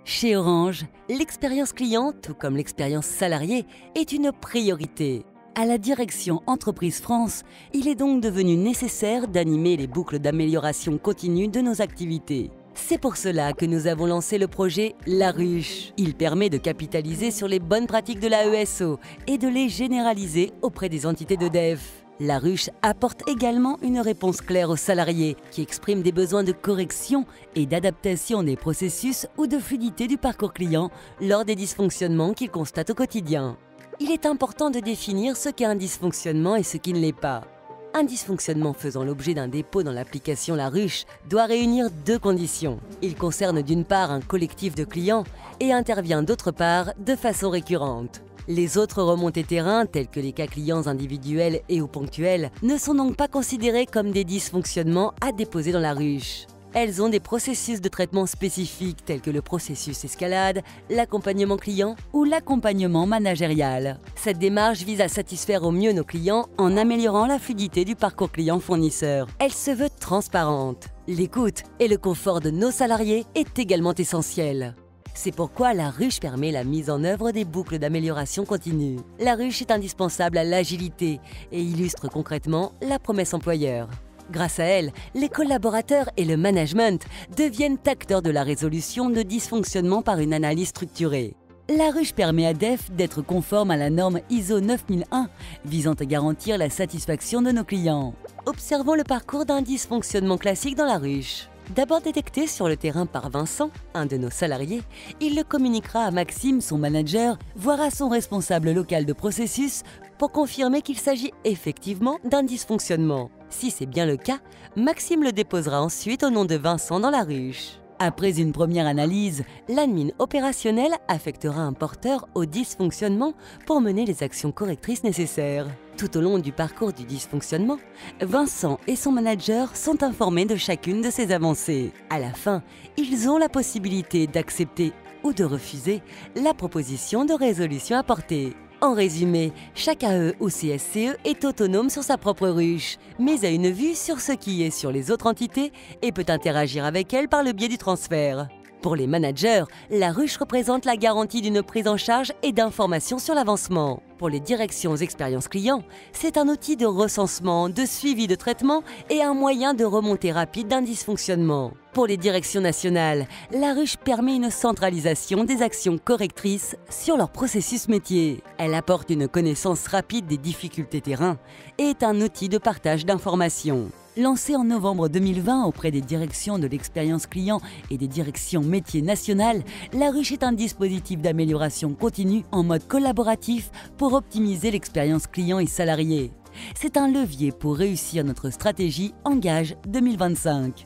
Chez Orange, l'expérience client, tout comme l'expérience salariée, est une priorité. À la direction Entreprise France, il est donc devenu nécessaire d'animer les boucles d'amélioration continue de nos activités. C'est pour cela que nous avons lancé le projet La Ruche. Il permet de capitaliser sur les bonnes pratiques de la ESO et de les généraliser auprès des entités de dev. La Ruche apporte également une réponse claire aux salariés qui expriment des besoins de correction et d'adaptation des processus ou de fluidité du parcours client lors des dysfonctionnements qu'ils constatent au quotidien. Il est important de définir ce qu'est un dysfonctionnement et ce qui ne l'est pas. Un dysfonctionnement faisant l'objet d'un dépôt dans l'application La Ruche doit réunir deux conditions. Il concerne d'une part un collectif de clients et intervient d'autre part de façon récurrente. Les autres remontées terrain, telles que les cas clients individuels et ou ponctuels, ne sont donc pas considérées comme des dysfonctionnements à déposer dans la ruche. Elles ont des processus de traitement spécifiques tels que le processus escalade, l'accompagnement client ou l'accompagnement managérial. Cette démarche vise à satisfaire au mieux nos clients en améliorant la fluidité du parcours client-fournisseur. Elle se veut transparente. L'écoute et le confort de nos salariés est également essentiel. C'est pourquoi la ruche permet la mise en œuvre des boucles d'amélioration continue. La ruche est indispensable à l'agilité et illustre concrètement la promesse employeur. Grâce à elle, les collaborateurs et le management deviennent acteurs de la résolution de dysfonctionnements par une analyse structurée. La ruche permet à DEF d'être conforme à la norme ISO 9001 visant à garantir la satisfaction de nos clients. Observons le parcours d'un dysfonctionnement classique dans la ruche. D'abord détecté sur le terrain par Vincent, un de nos salariés, il le communiquera à Maxime, son manager, voire à son responsable local de processus pour confirmer qu'il s'agit effectivement d'un dysfonctionnement. Si c'est bien le cas, Maxime le déposera ensuite au nom de Vincent dans la ruche. Après une première analyse, l'admin opérationnel affectera un porteur au dysfonctionnement pour mener les actions correctrices nécessaires. Tout au long du parcours du dysfonctionnement, Vincent et son manager sont informés de chacune de ces avancées. À la fin, ils ont la possibilité d'accepter ou de refuser la proposition de résolution apportée. En résumé, chaque AE ou CSCE est autonome sur sa propre ruche, mais a une vue sur ce qui est sur les autres entités et peut interagir avec elles par le biais du transfert. Pour les managers, la ruche représente la garantie d'une prise en charge et d'information sur l'avancement. Pour les directions expérience client, c'est un outil de recensement, de suivi de traitement et un moyen de remontée rapide d'un dysfonctionnement. Pour les directions nationales, la ruche permet une centralisation des actions correctrices sur leur processus métier. Elle apporte une connaissance rapide des difficultés terrain et est un outil de partage d'informations. Lancée en novembre 2020 auprès des directions de l'expérience client et des directions métiers nationales, la ruche est un dispositif d'amélioration continue en mode collaboratif pour optimiser l'expérience client et salarié. C'est un levier pour réussir notre stratégie Engage 2025.